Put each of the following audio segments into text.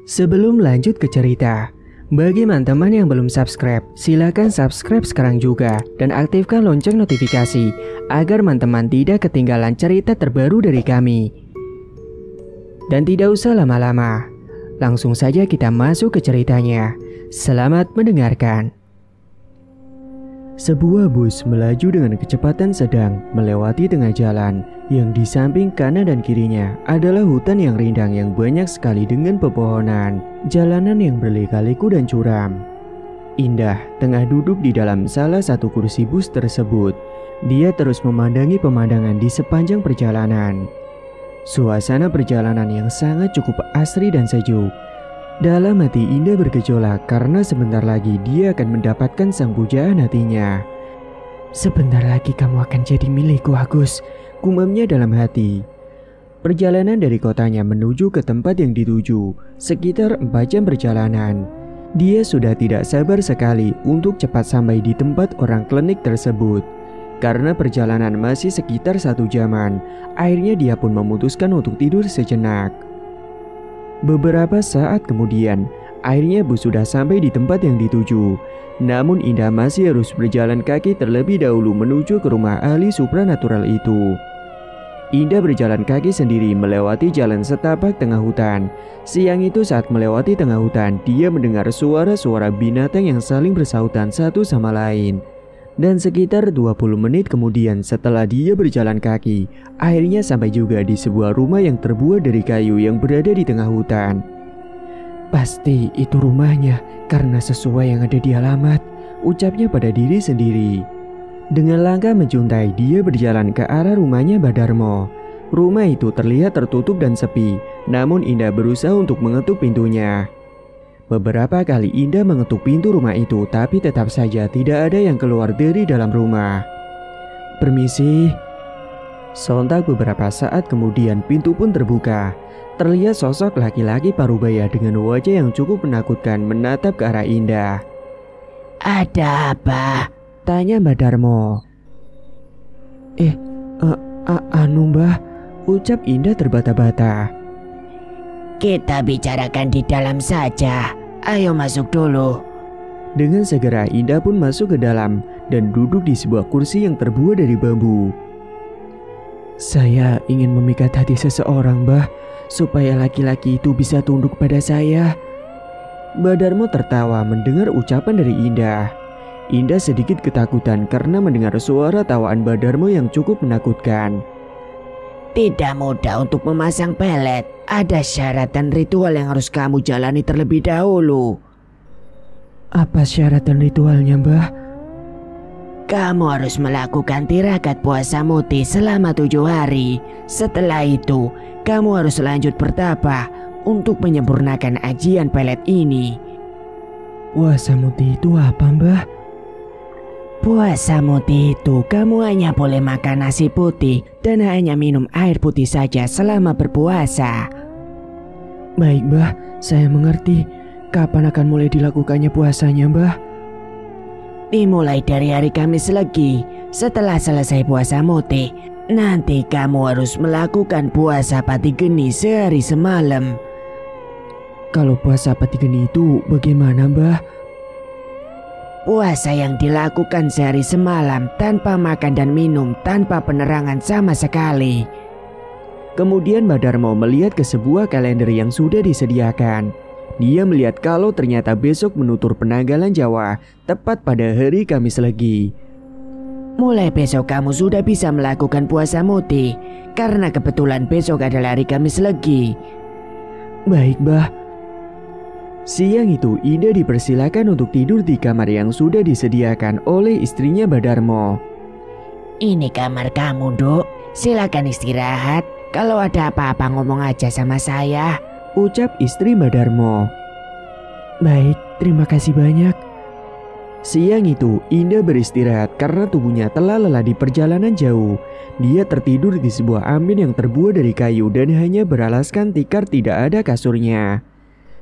Sebelum lanjut ke cerita, bagi teman-teman yang belum subscribe, silakan subscribe sekarang juga dan aktifkan lonceng notifikasi agar teman-teman tidak ketinggalan cerita terbaru dari kami. Dan tidak usah lama-lama, langsung saja kita masuk ke ceritanya. Selamat mendengarkan. Sebuah bus melaju dengan kecepatan sedang melewati tengah jalan yang di samping kanan dan kirinya adalah hutan yang rindang yang banyak sekali dengan pepohonan, jalanan yang berliku-liku dan curam. Indah tengah duduk di dalam salah satu kursi bus tersebut. Dia terus memandangi pemandangan di sepanjang perjalanan. Suasana perjalanan yang sangat cukup asri dan sejuk. Dalam hati Indah bergejolak karena sebentar lagi dia akan mendapatkan sang pujaan hatinya. Sebentar lagi kamu akan jadi milikku, Agus, gumamnya dalam hati. Perjalanan dari kotanya menuju ke tempat yang dituju sekitar 4 jam perjalanan. Dia sudah tidak sabar sekali untuk cepat sampai di tempat orang klinik tersebut. Karena perjalanan masih sekitar 1 jaman, akhirnya dia pun memutuskan untuk tidur sejenak. Beberapa saat kemudian, akhirnya bus sudah sampai di tempat yang dituju. Namun Indah masih harus berjalan kaki terlebih dahulu menuju ke rumah ahli supranatural itu. Indah berjalan kaki sendiri melewati jalan setapak tengah hutan. Siang itu saat melewati tengah hutan, dia mendengar suara-suara binatang yang saling bersautan satu sama lain. Dan sekitar 20 menit kemudian setelah dia berjalan kaki, akhirnya sampai juga di sebuah rumah yang terbuat dari kayu yang berada di tengah hutan. Pasti itu rumahnya karena sesuai yang ada di alamat, ucapnya pada diri sendiri. Dengan langkah menjuntai dia berjalan ke arah rumahnya Badarmo. Rumah itu terlihat tertutup dan sepi, namun Indah berusaha untuk mengetuk pintunya. Beberapa kali Indah mengetuk pintu rumah itu, tapi tetap saja tidak ada yang keluar dari dalam rumah. Permisi. Sontak beberapa saat kemudian pintu pun terbuka. Terlihat sosok laki-laki parubaya dengan wajah yang cukup menakutkan menatap ke arah Indah. Ada apa? Tanya Badarmo. Anu mbah, ucap Indah terbata-bata. Kita bicarakan di dalam saja. Ayo masuk dulu. Dengan segera Indah pun masuk ke dalam dan duduk di sebuah kursi yang terbuat dari bambu. Saya ingin memikat hati seseorang, Mbah, supaya laki-laki itu bisa tunduk pada saya. Badarmo tertawa mendengar ucapan dari Indah. Indah sedikit ketakutan karena mendengar suara tawaan Badarmo yang cukup menakutkan. Tidak mudah untuk memasang pelet. Ada syarat dan ritual yang harus kamu jalani terlebih dahulu. Apa syarat dan ritualnya, Mbah? Kamu harus melakukan tirakat puasa muti selama 7 hari. Setelah itu, kamu harus lanjut bertapa untuk menyempurnakan ajian pelet ini. Puasa muti itu apa, Mbah? Puasa muti itu kamu hanya boleh makan nasi putih dan hanya minum air putih saja selama berpuasa. Baik, Mbah, saya mengerti. Kapan akan mulai dilakukannya puasanya, Mbah? Dimulai dari hari Kamis Legi. Setelah selesai puasa muti, nanti kamu harus melakukan puasa pati geni sehari semalam. Kalau puasa pati geni itu bagaimana, Mbah? Puasa yang dilakukan sehari semalam tanpa makan dan minum, tanpa penerangan sama sekali. Kemudian Badarmo melihat ke sebuah kalender yang sudah disediakan. Dia melihat kalau ternyata besok menutur penanggalan Jawa tepat pada hari Kamis Legi. Mulai besok kamu sudah bisa melakukan puasa muti karena kebetulan besok adalah hari Kamis Legi. Baik, Mbah. Siang itu Indah dipersilakan untuk tidur di kamar yang sudah disediakan oleh istrinya Badarmo. Ini kamar kamu, Dok. Silakan istirahat. Kalau ada apa-apa ngomong aja sama saya, ucap istri Badarmo. Baik, terima kasih banyak. Siang itu Indah beristirahat karena tubuhnya telah lelah di perjalanan jauh. Dia tertidur di sebuah ambin yang terbuat dari kayu dan hanya beralaskan tikar, tidak ada kasurnya.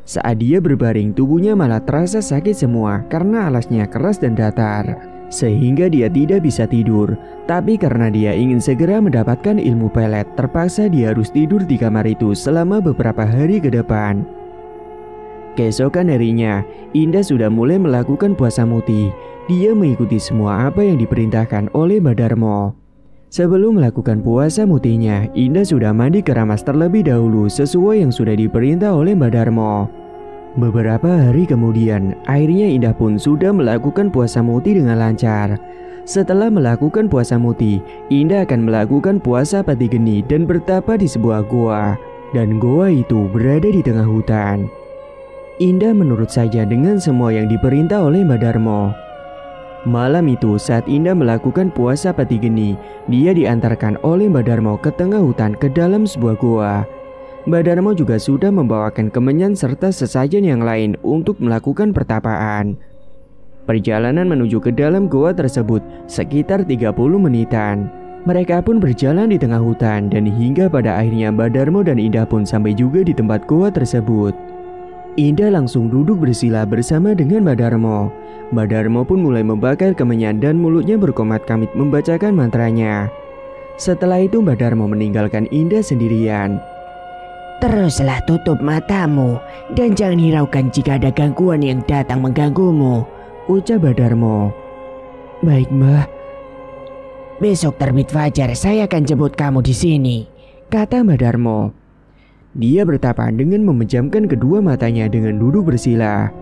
Saat dia berbaring, tubuhnya malah terasa sakit semua karena alasnya keras dan datar. Sehingga dia tidak bisa tidur. Tapi karena dia ingin segera mendapatkan ilmu pelet, terpaksa dia harus tidur di kamar itu selama beberapa hari ke depan. Keesokan harinya, Indah sudah mulai melakukan puasa muti. Dia mengikuti semua apa yang diperintahkan oleh Mbak Darmo. Sebelum melakukan puasa mutinya, Indah sudah mandi keramas terlebih dahulu sesuai yang sudah diperintah oleh Mbak Darmo. Beberapa hari kemudian, akhirnya Indah pun sudah melakukan puasa muti dengan lancar. Setelah melakukan puasa muti, Indah akan melakukan puasa pati geni dan bertapa di sebuah goa. Dan goa itu berada di tengah hutan. Indah menurut saja dengan semua yang diperintah oleh Mbak Darmo. Malam itu saat Indah melakukan puasa pati geni, dia diantarkan oleh Mbak Darmo ke tengah hutan ke dalam sebuah goa. Mbak Darmo juga sudah membawakan kemenyan serta sesajen yang lain untuk melakukan pertapaan. Perjalanan menuju ke dalam goa tersebut sekitar 30 menitan. Mereka pun berjalan di tengah hutan dan hingga pada akhirnya Mbak Darmo dan Indah pun sampai juga di tempat goa tersebut. Indah langsung duduk bersila bersama dengan Mbak Darmo. Mbak Darmo pun mulai membakar kemenyan dan mulutnya berkomat-kamit membacakan mantranya. Setelah itu Mbak Darmo meninggalkan Indah sendirian. Teruslah tutup matamu dan jangan hiraukan jika ada gangguan yang datang mengganggumu, ucap Mbak Darmo. Baik Mbah. Besok terbit fajar saya akan jemput kamu di sini, kata Mbak Darmo. Dia bertapa dengan memejamkan kedua matanya dengan duduk bersila.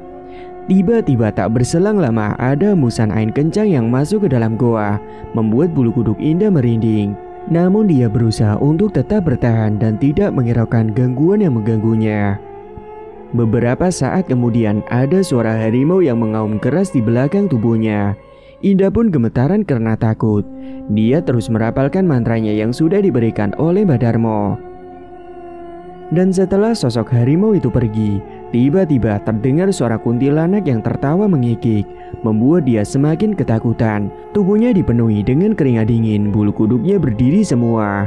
Tiba-tiba tak berselang lama ada hembusan angin kencang yang masuk ke dalam goa, membuat bulu kuduk Indah merinding. Namun dia berusaha untuk tetap bertahan dan tidak menghiraukan gangguan yang mengganggunya. Beberapa saat kemudian ada suara harimau yang mengaum keras di belakang tubuhnya. Indah pun gemetaran karena takut. Dia terus merapalkan mantranya yang sudah diberikan oleh Mbak Darmo. Dan setelah sosok harimau itu pergi, tiba-tiba terdengar suara kuntilanak yang tertawa mengikik, membuat dia semakin ketakutan. Tubuhnya dipenuhi dengan keringat dingin, bulu kuduknya berdiri semua.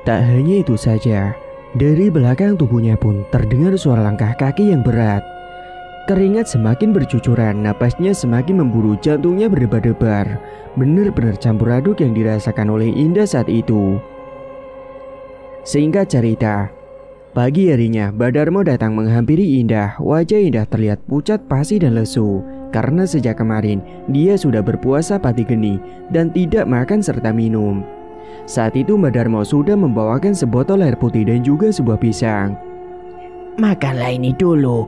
Tak hanya itu saja, dari belakang tubuhnya pun terdengar suara langkah kaki yang berat. Keringat semakin bercucuran, napasnya semakin memburu, jantungnya berdebar-debar. Benar-benar campur aduk yang dirasakan oleh Indah saat itu. Singkat cerita, pagi harinya Mbak Darmo datang menghampiri Indah. Wajah Indah terlihat pucat pasi dan lesu, karena sejak kemarin dia sudah berpuasa pati geni dan tidak makan serta minum. Saat itu Mbak Darmo sudah membawakan sebotol air putih dan juga sebuah pisang. Makanlah ini dulu.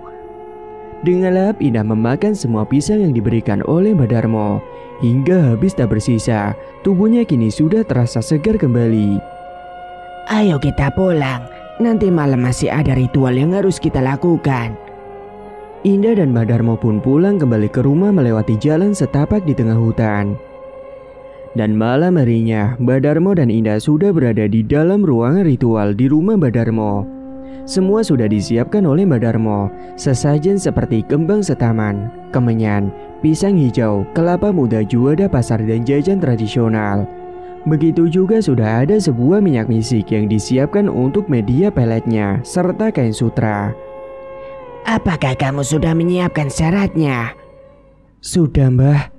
Dengan lahap Indah memakan semua pisang yang diberikan oleh Mbak Darmo. Hingga habis tak bersisa, tubuhnya kini sudah terasa segar kembali. Ayo kita pulang, nanti malam masih ada ritual yang harus kita lakukan. Indah dan Mbak Darmo pun pulang kembali ke rumah melewati jalan setapak di tengah hutan. Dan malam harinya, Mbak Darmo dan Indah sudah berada di dalam ruangan ritual di rumah Mbak Darmo. Semua sudah disiapkan oleh Mbak Darmo, sesajen seperti kembang setaman, kemenyan, pisang hijau, kelapa muda, juada pasar dan jajan tradisional. Begitu juga sudah ada sebuah minyak misik yang disiapkan untuk media peletnya, serta kain sutra. Apakah kamu sudah menyiapkan syaratnya? Sudah Mbah.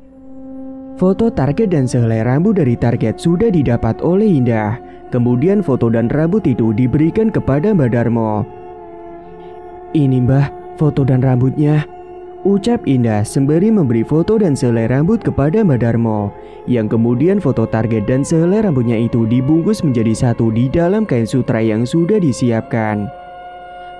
Foto target dan sehelai rambut dari target sudah didapat oleh Indah. Kemudian foto dan rambut itu diberikan kepada Mbak Darmo. Ini Mbah, foto dan rambutnya, ucap Indah sembari memberi foto dan sehelai rambut kepada Mbak Darmo. Yang kemudian foto target dan sehelai rambutnya itu dibungkus menjadi satu di dalam kain sutra yang sudah disiapkan.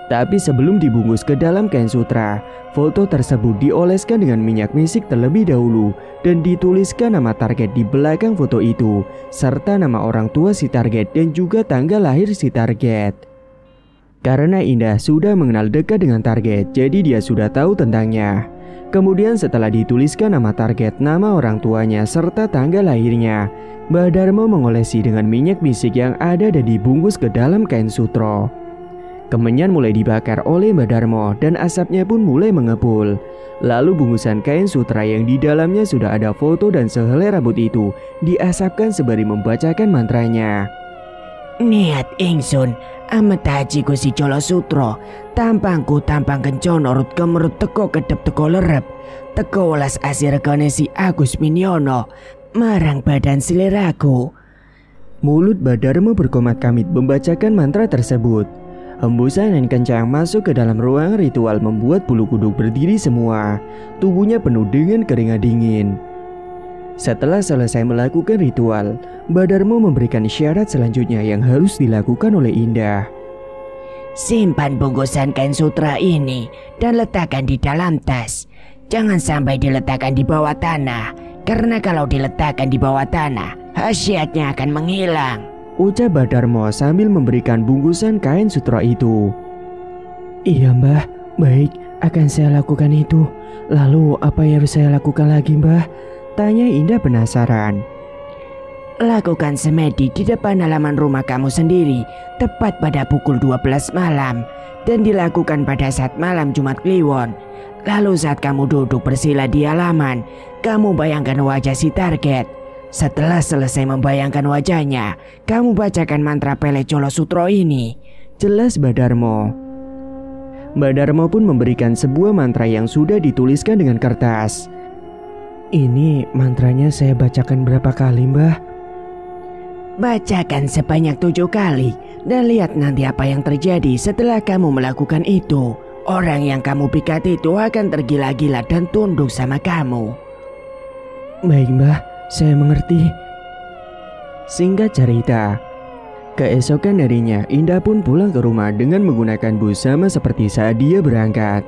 Tapi sebelum dibungkus ke dalam kain sutra, foto tersebut dioleskan dengan minyak misik terlebih dahulu dan dituliskan nama target di belakang foto itu, serta nama orang tua si target dan juga tanggal lahir si target. Karena Indah sudah mengenal dekat dengan target, jadi dia sudah tahu tentangnya. Kemudian setelah dituliskan nama target, nama orang tuanya, serta tanggal lahirnya, Mbak Darmo mengolesi dengan minyak misik yang ada dan dibungkus ke dalam kain sutro. Kemenyan mulai dibakar oleh Mbak Darmo dan asapnya pun mulai mengepul. Lalu bungkusan kain sutra yang di dalamnya sudah ada foto dan sehelai rambut itu diasapkan sembari membacakan mantranya. Niat ingsun amet haji Gusti Jolo Sutro, tampangku tampang kencana urut kemerut teko kedep teko lerep, teko welas asih regane si Agus Minyono marang badan siliraku. Mulut Mbak Darmo berkomat-kamit membacakan mantra tersebut. Hembusan angin kencang masuk ke dalam ruang ritual membuat bulu kuduk berdiri semua. Tubuhnya penuh dengan keringat dingin. Setelah selesai melakukan ritual, Mbak Darmo memberikan syarat selanjutnya yang harus dilakukan oleh Indah. Simpan bungkusan kain sutra ini dan letakkan di dalam tas. Jangan sampai diletakkan di bawah tanah, karena kalau diletakkan di bawah tanah, khasiatnya akan menghilang, ucap Mbak Darmo sambil memberikan bungkusan kain sutra itu. Iya Mbah, baik, akan saya lakukan itu. Lalu apa yang harus saya lakukan lagi Mbah? Tanya Indah penasaran. Lakukan semedi di depan halaman rumah kamu sendiri tepat pada pukul 12 malam dan dilakukan pada saat malam Jumat Kliwon. Lalu saat kamu duduk bersila di halaman, kamu bayangkan wajah si target. Setelah selesai membayangkan wajahnya, kamu bacakan mantra Pele Colo Sutro ini, jelas Mbak Darmo. Mbak Darmo pun memberikan sebuah mantra yang sudah dituliskan dengan kertas. Ini mantranya saya bacakan berapa kali Mbah? Bacakan sebanyak 7 kali dan lihat nanti apa yang terjadi setelah kamu melakukan itu. Orang yang kamu pikat itu akan tergila-gila dan tunduk sama kamu. Baik Mbah, saya mengerti. Singkat cerita, keesokan harinya Indah pun pulang ke rumah dengan menggunakan bus sama seperti saat dia berangkat.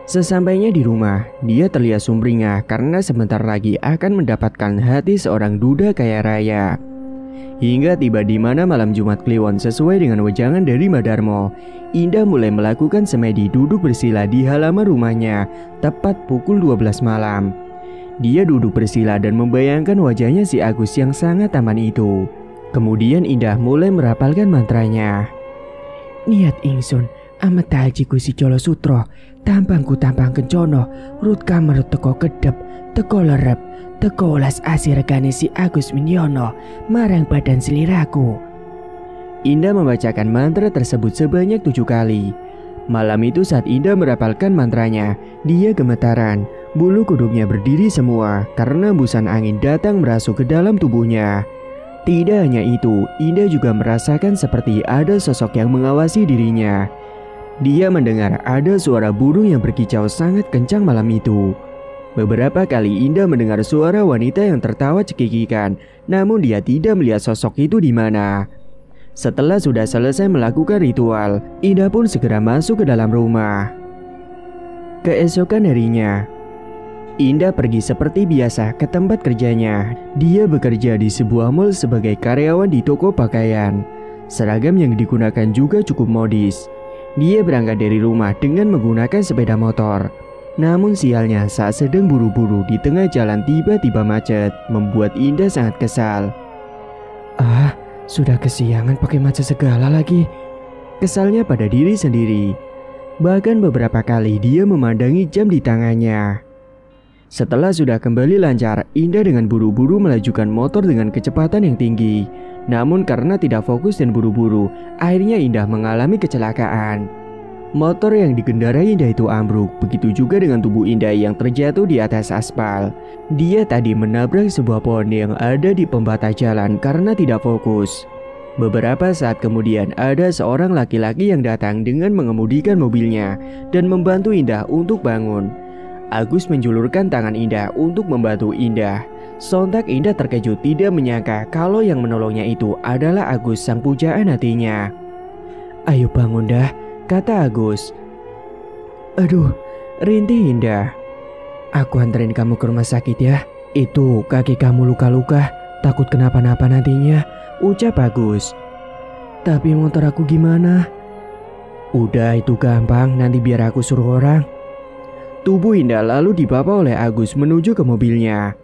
Sesampainya di rumah, dia terlihat sumringah karena sebentar lagi akan mendapatkan hati seorang duda kaya raya. Hingga tiba di mana malam Jumat Kliwon sesuai dengan wejangan dari Mbak Darmo, Indah mulai melakukan semedi duduk bersila di halaman rumahnya tepat pukul 12 malam. Dia duduk bersila dan membayangkan wajahnya si Agus yang sangat tampan itu. Kemudian Indah mulai merapalkan mantranya. Niat ingsun, ameta haji Gusti Colo Sutro, tampangku tampang kencono, rut kamerut teko kedep, teko lerep, teko ulas asih regane si Agus Minyono, marang badan seliraku. Indah membacakan mantra tersebut sebanyak 7 kali. Malam itu saat Indah merapalkan mantranya, dia gemetaran, bulu kuduknya berdiri semua karena hembusan angin datang merasuk ke dalam tubuhnya. Tidak hanya itu, Indah juga merasakan seperti ada sosok yang mengawasi dirinya. Dia mendengar ada suara burung yang berkicau sangat kencang malam itu. Beberapa kali Indah mendengar suara wanita yang tertawa cekikikan, namun dia tidak melihat sosok itu di mana. Setelah sudah selesai melakukan ritual, Indah pun segera masuk ke dalam rumah. Keesokan harinya, Indah pergi seperti biasa ke tempat kerjanya. Dia bekerja di sebuah mall sebagai karyawan di toko pakaian. Seragam yang digunakan juga cukup modis. Dia berangkat dari rumah dengan menggunakan sepeda motor. Namun sialnya saat sedang buru-buru di tengah jalan tiba-tiba macet, membuat Indah sangat kesal. Sudah kesiangan pakai macet segala lagi. Kesalnya pada diri sendiri. Bahkan beberapa kali dia memandangi jam di tangannya. Setelah sudah kembali lancar, Indah dengan buru-buru melajukan motor dengan kecepatan yang tinggi. Namun karena tidak fokus dan buru-buru, akhirnya Indah mengalami kecelakaan. Motor yang dikendarai Indah itu ambruk, begitu juga dengan tubuh Indah yang terjatuh di atas aspal. Dia tadi menabrak sebuah pohon yang ada di pembatas jalan karena tidak fokus. Beberapa saat kemudian ada seorang laki-laki yang datang dengan mengemudikan mobilnya dan membantu Indah untuk bangun. Agus menjulurkan tangan Indah untuk membantu Indah. Sontak Indah terkejut tidak menyangka kalau yang menolongnya itu adalah Agus sang pujaan hatinya. Ayo bangun dah, kata Agus. Aduh, rintih Indah. Aku anterin kamu ke rumah sakit ya. Itu kaki kamu luka-luka, takut kenapa-napa nantinya, ucap Agus. Tapi motor aku gimana? Udah itu gampang, nanti biar aku suruh orang. Tubuh Indah lalu dibawa oleh Agus menuju ke mobilnya.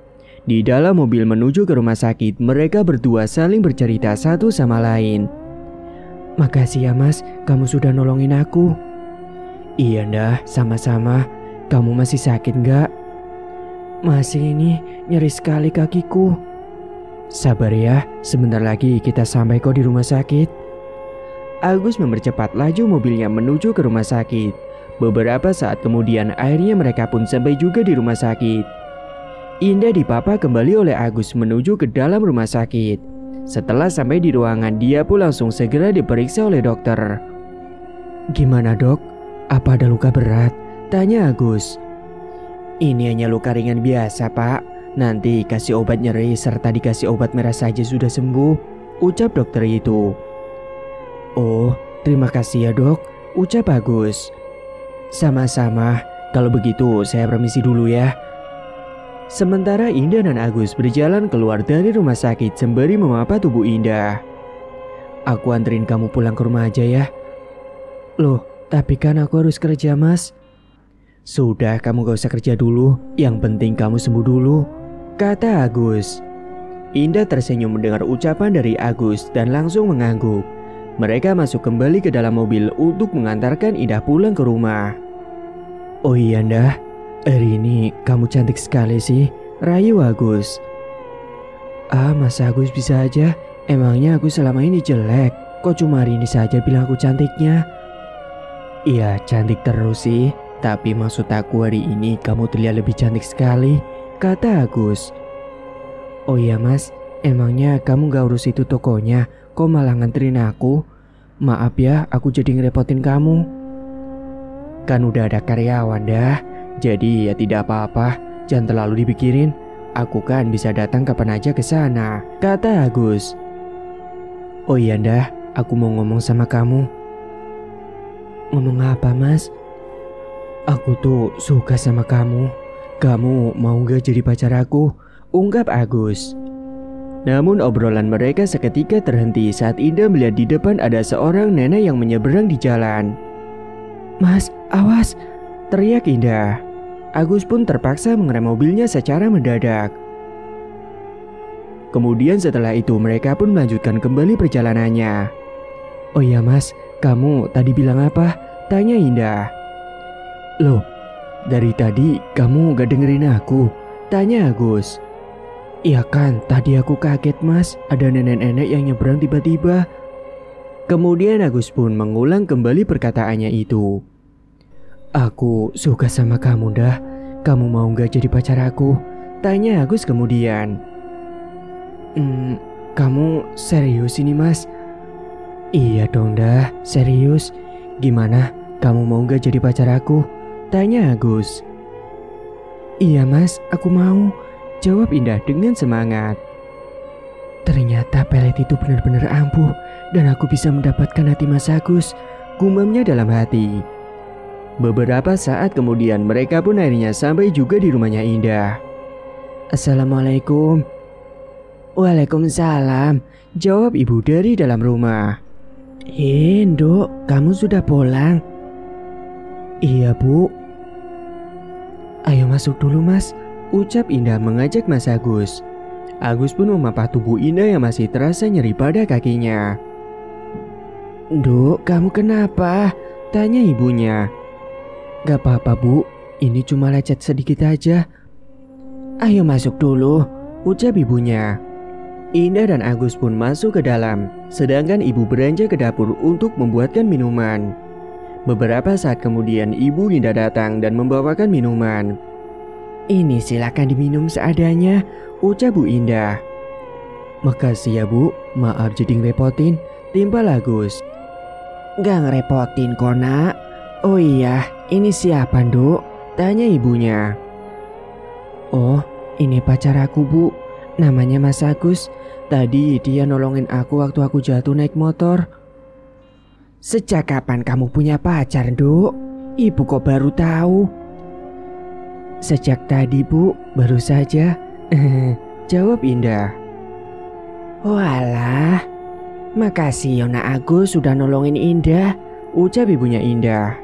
Di dalam mobil menuju ke rumah sakit, mereka berdua saling bercerita satu sama lain. Makasih ya mas, kamu sudah nolongin aku. Iya Ndah, sama-sama. Kamu masih sakit nggak? Masih ini, nyeri sekali kakiku. Sabar ya, sebentar lagi kita sampai kok di rumah sakit. Agus mempercepat laju mobilnya menuju ke rumah sakit. Beberapa saat kemudian akhirnya mereka pun sampai juga di rumah sakit. Indah dipapa kembali oleh Agus menuju ke dalam rumah sakit. Setelah sampai di ruangan, dia pun langsung segera diperiksa oleh dokter. Gimana dok? Apa ada luka berat? Tanya Agus. Ini hanya luka ringan biasa pak. Nanti kasih obat nyeri serta dikasih obat merah saja sudah sembuh, ucap dokter itu. Oh, terima kasih ya dok, ucap Agus. Sama-sama, kalau begitu saya permisi dulu ya. Sementara Indah dan Agus berjalan keluar dari rumah sakit sembari memapa tubuh Indah. Aku anterin kamu pulang ke rumah aja ya. Loh, tapi kan aku harus kerja mas. Sudah, kamu gak usah kerja dulu, yang penting kamu sembuh dulu, kata Agus. Indah tersenyum mendengar ucapan dari Agus dan langsung mengangguk. Mereka masuk kembali ke dalam mobil untuk mengantarkan Indah pulang ke rumah. Oh iya Indah, hari ini kamu cantik sekali sih, rayu Agus. Ah, Mas Agus bisa aja, emangnya aku selama ini jelek? Kok cuma hari ini saja bilang aku cantiknya? Iya, cantik terus sih, tapi maksud aku hari ini kamu terlihat lebih cantik sekali, kata Agus. Oh iya mas, emangnya kamu gak urus itu tokonya, kok malah nganterin aku? Maaf ya, aku jadi ngerepotin kamu. Kan udah ada karyawan dah, jadi ya tidak apa-apa, jangan terlalu dipikirin. Aku kan bisa datang kapan aja ke sana, kata Agus. Oh iya dah, aku mau ngomong sama kamu. Ngomong apa mas? Aku tuh suka sama kamu. Kamu mau gak jadi pacar aku? Ungkap Agus. Namun obrolan mereka seketika terhenti saat Indah melihat di depan ada seorang nenek yang menyeberang di jalan. Mas, awas! Teriak Indah. Agus pun terpaksa mengerem mobilnya secara mendadak. Kemudian setelah itu mereka pun melanjutkan kembali perjalanannya. Oh iya mas, kamu tadi bilang apa? Tanya Indah. Loh, dari tadi kamu gak dengerin aku? Tanya Agus. Iya kan, tadi aku kaget mas, ada nenek-nenek yang nyebrang tiba-tiba. Kemudian Agus pun mengulang kembali perkataannya itu. Aku suka sama kamu dah, kamu mau gak jadi pacar aku? Tanya Agus kemudian. Kamu serius ini mas? Iya dong dah, serius. Gimana, kamu mau gak jadi pacar aku? Tanya Agus. Iya mas, aku mau, jawab Indah dengan semangat. Ternyata pelet itu benar-benar ampuh dan aku bisa mendapatkan hati mas Agus, gumamnya dalam hati. Beberapa saat kemudian mereka pun akhirnya sampai juga di rumahnya Indah. Assalamualaikum. Waalaikumsalam, jawab ibu dari dalam rumah. Nduk, kamu sudah pulang? Iya bu. Ayo masuk dulu mas, ucap Indah mengajak mas Agus. Agus pun memapah tubuh Indah yang masih terasa nyeri pada kakinya. Nduk, kamu kenapa? Tanya ibunya. Gak apa-apa bu, ini cuma lecet sedikit aja. Ayo masuk dulu, ucap ibunya. Indah dan Agus pun masuk ke dalam, sedangkan ibu beranjak ke dapur untuk membuatkan minuman. Beberapa saat kemudian ibu Indah datang dan membawakan minuman. Ini silakan diminum seadanya, ucap Bu Indah. Makasih ya bu, maaf jadi ngerepotin, timpal Agus. Gak ngerepotin kok nak. Oh iya, ini siapa Nduk? Tanya ibunya. Oh, ini pacar aku bu, namanya Mas Agus. Tadi dia nolongin aku waktu aku jatuh naik motor. Sejak kapan kamu punya pacar, Nduk? Ibu kok baru tahu? Sejak tadi, Bu, baru saja. Jawab Indah. Walah, makasih Yona Agus sudah nolongin Indah, ucap ibunya Indah.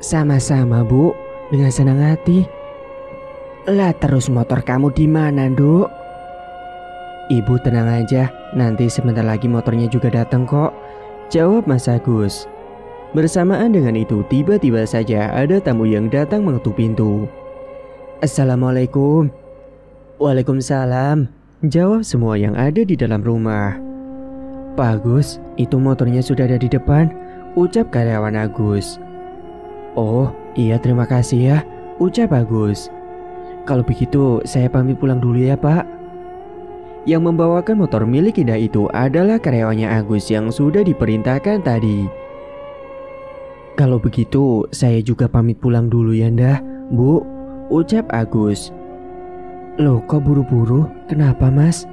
Sama-sama, Bu, dengan senang hati. Lah terus motor kamu di mana, Nduk? Ibu tenang aja, nanti sebentar lagi motornya juga datang kok, jawab Mas Agus. Bersamaan dengan itu tiba-tiba saja ada tamu yang datang mengetuk pintu. Assalamualaikum. Waalaikumsalam, jawab semua yang ada di dalam rumah. Pak Agus, itu motornya sudah ada di depan, ucap karyawan Agus. Oh iya terima kasih ya, ucap Agus. Kalau begitu saya pamit pulang dulu ya Pak. Yang membawakan motor milik Indah itu adalah karyawannya Agus yang sudah diperintahkan tadi. Kalau begitu, saya juga pamit pulang dulu ya ndah, Bu, ucap Agus. Loh, kok buru-buru? Kenapa, Mas?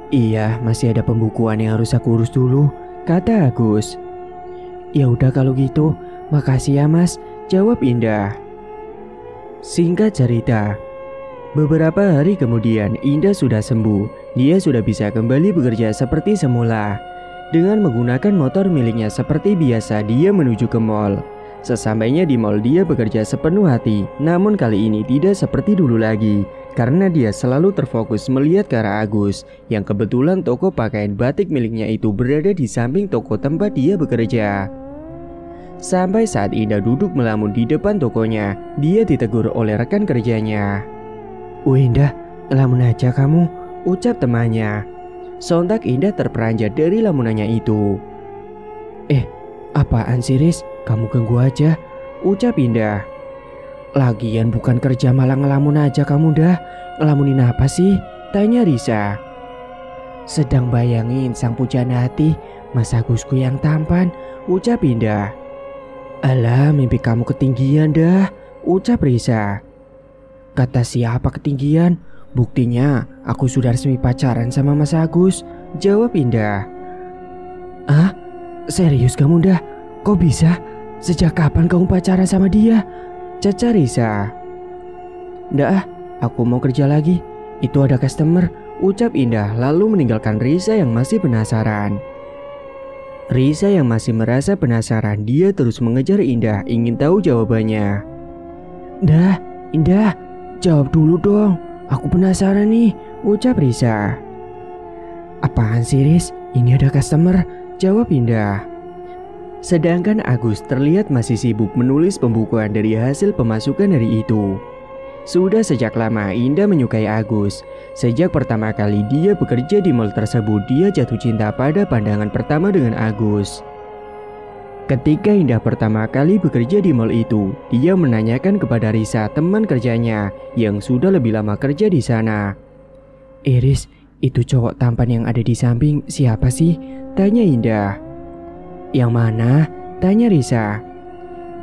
Iya, masih ada pembukuan yang harus aku urus dulu, kata Agus. Ya udah kalau gitu, makasih ya Mas, jawab Indah. Singkat cerita, beberapa hari kemudian Indah sudah sembuh. Dia sudah bisa kembali bekerja seperti semula. Dengan menggunakan motor miliknya seperti biasa, dia menuju ke mall. Sesampainya di mall, dia bekerja sepenuh hati. Namun kali ini tidak seperti dulu lagi, karena dia selalu terfokus melihat ke arah Agus, yang kebetulan toko pakaian batik miliknya itu berada di samping toko tempat dia bekerja. Sampai saat Indah duduk melamun di depan tokonya, dia ditegur oleh rekan kerjanya. Indah, ngelamun aja kamu, ucap temannya. Sontak Indah terperanjat dari lamunannya itu. Apaan sih Riz? Kamu ganggu aja, ucap Indah. Lagian bukan kerja malah ngelamun aja kamu dah. Ngelamunin apa sih? Tanya Risa. Sedang bayangin sang pujaan hati, Mas Agusku yang tampan, ucap Indah. Alah, mimpi kamu ketinggian dah, ucap Risa. Kata siapa ketinggian? Buktinya aku sudah resmi pacaran sama Mas Agus, jawab Indah. Ah, serius kamu dah? Kok bisa? Sejak kapan kamu pacaran sama dia? Caca Risa. Nggak, aku mau kerja lagi. Itu ada customer, ucap Indah lalu meninggalkan Risa yang masih penasaran. Risa yang masih merasa penasaran, dia terus mengejar Indah ingin tahu jawabannya. Dah, Indah, jawab dulu dong. Aku penasaran nih, ucap Risa. Apaan sih Riz? Ini ada customer, jawab Indah. Sedangkan Agus terlihat masih sibuk menulis pembukuan dari hasil pemasukan hari itu. Sudah sejak lama Indah menyukai Agus. Sejak pertama kali dia bekerja di mall tersebut, dia jatuh cinta pada pandangan pertama dengan Agus. Ketika Indah pertama kali bekerja di mall itu, dia menanyakan kepada Risa, teman kerjanya yang sudah lebih lama kerja di sana. Riz, itu cowok tampan yang ada di samping siapa sih? Tanya Indah. Yang mana? Tanya Risa.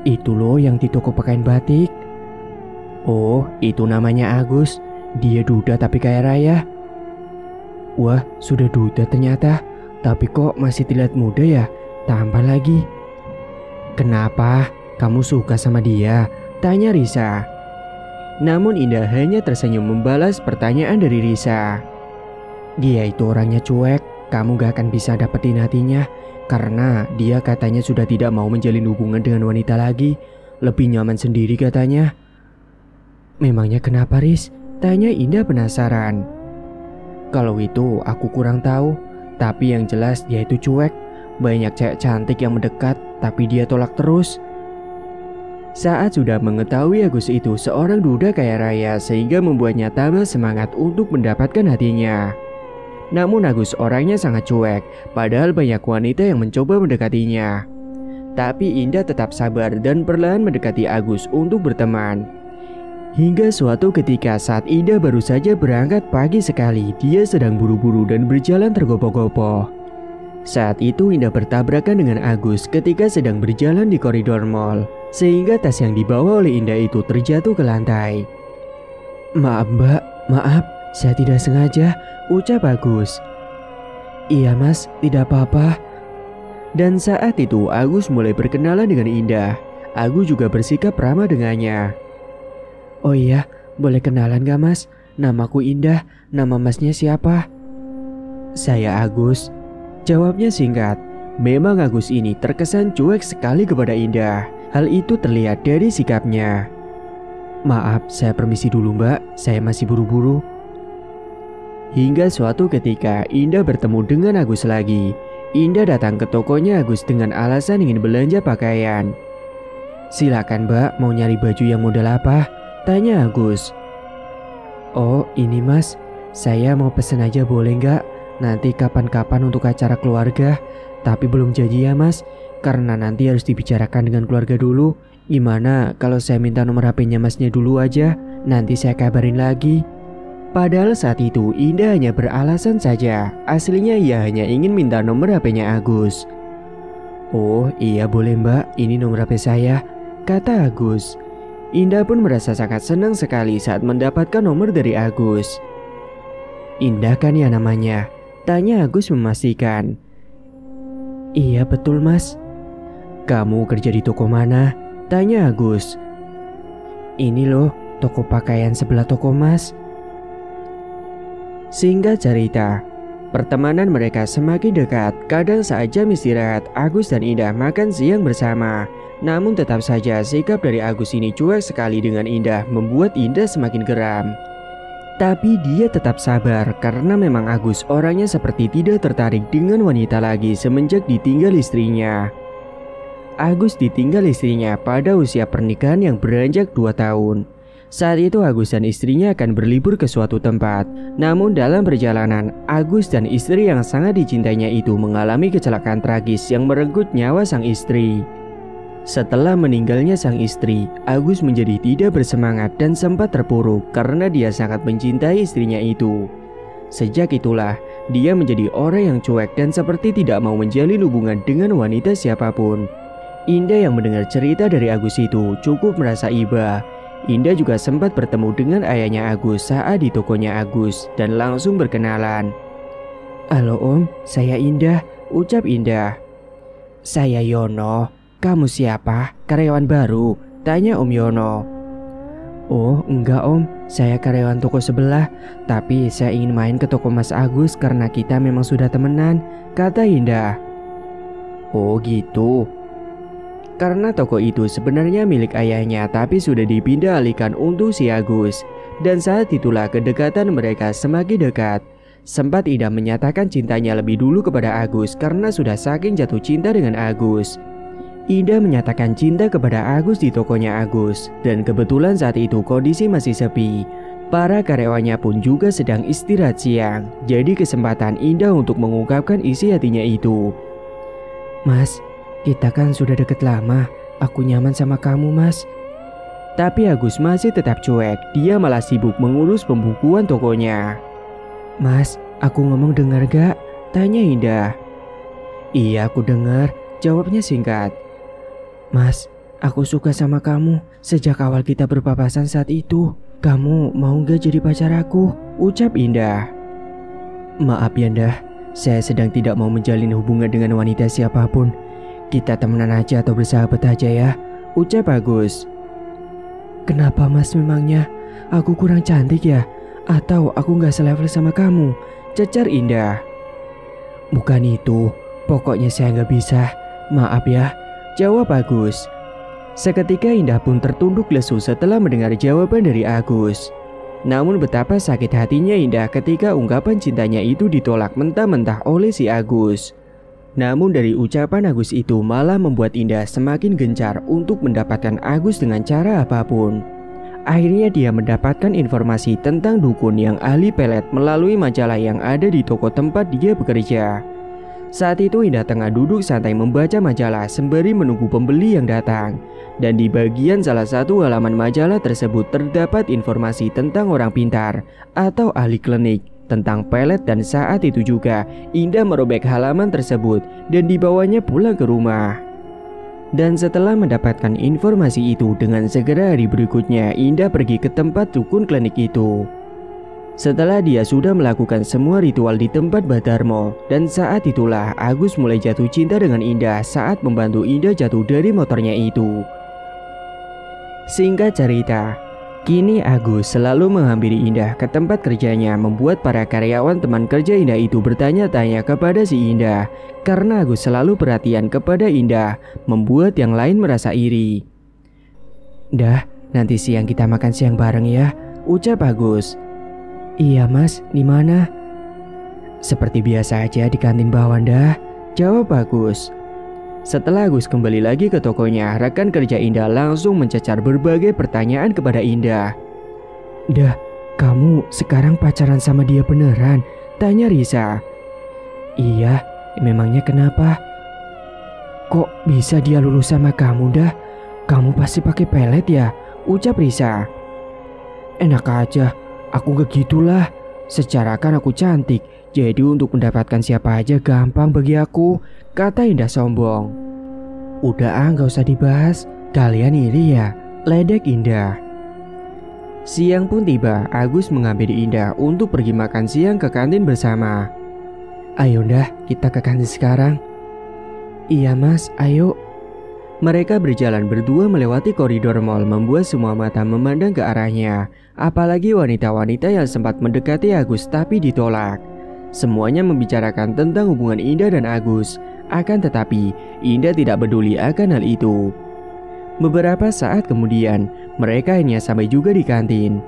Itu loh yang di toko pakaian batik. Oh, itu namanya Agus. Dia duda tapi kaya raya. Wah, sudah duda ternyata. Tapi kok masih terlihat muda ya? Tampan lagi. Kenapa? Kamu suka sama dia? Tanya Risa. Namun Indah hanya tersenyum membalas pertanyaan dari Risa. Dia itu orangnya cuek. Kamu gak akan bisa dapetin hatinya. Karena dia katanya sudah tidak mau menjalin hubungan dengan wanita lagi. Lebih nyaman sendiri katanya. Memangnya kenapa Riz? Tanya Indah penasaran. Kalau itu aku kurang tahu. Tapi yang jelas dia itu cuek. Banyak cewek cantik yang mendekat, tapi dia tolak terus. Saat sudah mengetahui Agus itu seorang duda kaya raya, sehingga membuatnya tambah semangat untuk mendapatkan hatinya. Namun Agus orangnya sangat cuek, padahal banyak wanita yang mencoba mendekatinya. Tapi Indah tetap sabar dan perlahan mendekati Agus untuk berteman. Hingga suatu ketika saat Indah baru saja berangkat pagi sekali, dia sedang buru-buru dan berjalan tergopoh-gopoh. Saat itu Indah bertabrakan dengan Agus ketika sedang berjalan di koridor mall, sehingga tas yang dibawa oleh Indah itu terjatuh ke lantai. Maaf Mbak, maaf, saya tidak sengaja, ucap Agus. Iya Mas, tidak apa-apa. Dan saat itu Agus mulai berkenalan dengan Indah. Agus juga bersikap ramah dengannya. Oh iya, boleh kenalan gak Mas? Namaku Indah, nama Masnya siapa? Saya Agus. Jawabnya singkat. Memang Agus ini terkesan cuek sekali kepada Indah. Hal itu terlihat dari sikapnya. Maaf, saya permisi dulu Mbak, saya masih buru-buru. Hingga suatu ketika Indah bertemu dengan Agus lagi. Indah datang ke tokonya Agus dengan alasan ingin belanja pakaian. Silakan Mbak, mau nyari baju yang model apa? Tanya Agus. Oh ini Mas, saya mau pesen aja boleh nggak? Nanti kapan-kapan untuk acara keluarga. Tapi belum janji ya Mas, karena nanti harus dibicarakan dengan keluarga dulu. Gimana kalau saya minta nomor HP-nya Masnya dulu aja? Nanti saya kabarin lagi. Padahal saat itu Indah hanya beralasan saja. Aslinya ia hanya ingin minta nomor HP-nya Agus. Oh iya boleh mbak, ini nomor HP saya, kata Agus. Indah pun merasa sangat senang sekali saat mendapatkan nomor dari Agus. Indah kan ya namanya? Tanya Agus memastikan. Iya betul mas. Kamu kerja di toko mana? Tanya Agus. Ini loh, toko pakaian sebelah toko mas. Singkat cerita, pertemanan mereka semakin dekat. Kadang saat jam istirahat, Agus dan Indah makan siang bersama. Namun tetap saja sikap dari Agus ini cuek sekali dengan Indah, membuat Indah semakin geram. Tapi dia tetap sabar karena memang Agus orangnya seperti tidak tertarik dengan wanita lagi semenjak ditinggal istrinya. Agus ditinggal istrinya pada usia pernikahan yang beranjak 2 tahun. Saat itu Agus dan istrinya akan berlibur ke suatu tempat. Namun dalam perjalanan, Agus dan istri yang sangat dicintainya itu mengalami kecelakaan tragis yang merenggut nyawa sang istri. Setelah meninggalnya sang istri, Agus menjadi tidak bersemangat dan sempat terpuruk karena dia sangat mencintai istrinya itu. Sejak itulah, dia menjadi orang yang cuek dan seperti tidak mau menjalin hubungan dengan wanita siapapun. Indah yang mendengar cerita dari Agus itu cukup merasa iba. Indah juga sempat bertemu dengan ayahnya Agus saat di tokonya Agus dan langsung berkenalan. Halo om, saya Indah, ucap Indah. Saya Yono, kamu siapa? Karyawan baru? Tanya Om Yono. Oh enggak om, saya karyawan toko sebelah. Tapi saya ingin main ke toko Mas Agus karena kita memang sudah temenan, kata Indah. Oh gitu. Karena toko itu sebenarnya milik ayahnya tapi sudah dipindah alihkan untuk si Agus. Dan saat itulah kedekatan mereka semakin dekat. Sempat Indah menyatakan cintanya lebih dulu kepada Agus karena sudah saking jatuh cinta dengan Agus. Indah menyatakan cinta kepada Agus di tokonya Agus. Dan kebetulan saat itu kondisi masih sepi. Para karyawannya pun juga sedang istirahat siang. Jadi kesempatan Indah untuk mengungkapkan isi hatinya itu. Mas, kita kan sudah deket lama, aku nyaman sama kamu mas. Tapi Agus masih tetap cuek, dia malah sibuk mengurus pembukuan tokonya. Mas, aku ngomong dengar gak? Tanya Indah. Iya aku dengar, jawabnya singkat. Mas, aku suka sama kamu, sejak awal kita berpapasan saat itu. Kamu mau gak jadi pacar aku? Ucap Indah. Maaf ya Indah, saya sedang tidak mau menjalin hubungan dengan wanita siapapun. Kita temenan aja atau bersahabat aja ya, ucap Agus. Kenapa mas memangnya? Aku kurang cantik ya? Atau aku gak selevel sama kamu? Cecar Indah. Bukan itu, pokoknya saya gak bisa. Maaf ya, jawab Agus. Seketika Indah pun tertunduk lesu setelah mendengar jawaban dari Agus. Namun betapa sakit hatinya Indah ketika ungkapan cintanya itu ditolak mentah-mentah oleh si Agus. Namun dari ucapan Agus itu malah membuat Indah semakin gencar untuk mendapatkan Agus dengan cara apapun. Akhirnya dia mendapatkan informasi tentang dukun yang ahli pelet melalui majalah yang ada di toko tempat dia bekerja. Saat itu Indah tengah duduk santai membaca majalah sembari menunggu pembeli yang datang. Dan di bagian salah satu halaman majalah tersebut terdapat informasi tentang orang pintar atau ahli klinik tentang pelet, dan saat itu juga Indah merobek halaman tersebut dan dibawanya pulang ke rumah. Dan setelah mendapatkan informasi itu, dengan segera hari berikutnya Indah pergi ke tempat dukun klinik itu. Setelah dia sudah melakukan semua ritual di tempat Badarmo, dan saat itulah Agus mulai jatuh cinta dengan Indah saat membantu Indah jatuh dari motornya itu. Singkat cerita, kini Agus selalu menghampiri Indah ke tempat kerjanya, membuat para karyawan teman kerja Indah itu bertanya-tanya kepada si Indah. Karena Agus selalu perhatian kepada Indah, membuat yang lain merasa iri. Dah, nanti siang kita makan siang bareng ya, ucap Agus. Iya mas, di mana? Seperti biasa aja di kantin bawah dah, jawab Agus. Setelah Agus kembali lagi ke tokonya, rekan kerja Indah langsung mencecar berbagai pertanyaan kepada Indah. Dah, kamu sekarang pacaran sama dia beneran? Tanya Risa. Iya, memangnya kenapa? Kok bisa dia lulus sama kamu dah? Kamu pasti pakai pelet ya? Ucap Risa. Enak aja, aku gak gitulah. Secara kan aku cantik, jadi untuk mendapatkan siapa aja gampang bagi aku, kata Indah sombong. Udah gak usah dibahas. Kalian iri ya? Ledek Indah. Siang pun tiba, Agus menghampiri Indah untuk pergi makan siang ke kantin bersama. Ayo dah, kita ke kantin sekarang. Iya mas, ayo. Mereka berjalan berdua melewati koridor mal membuat semua mata memandang ke arahnya. Apalagi wanita-wanita yang sempat mendekati Agus tapi ditolak. Semuanya membicarakan tentang hubungan Indah dan Agus. Akan tetapi, Indah tidak peduli akan hal itu. Beberapa saat kemudian, mereka akhirnya sampai juga di kantin.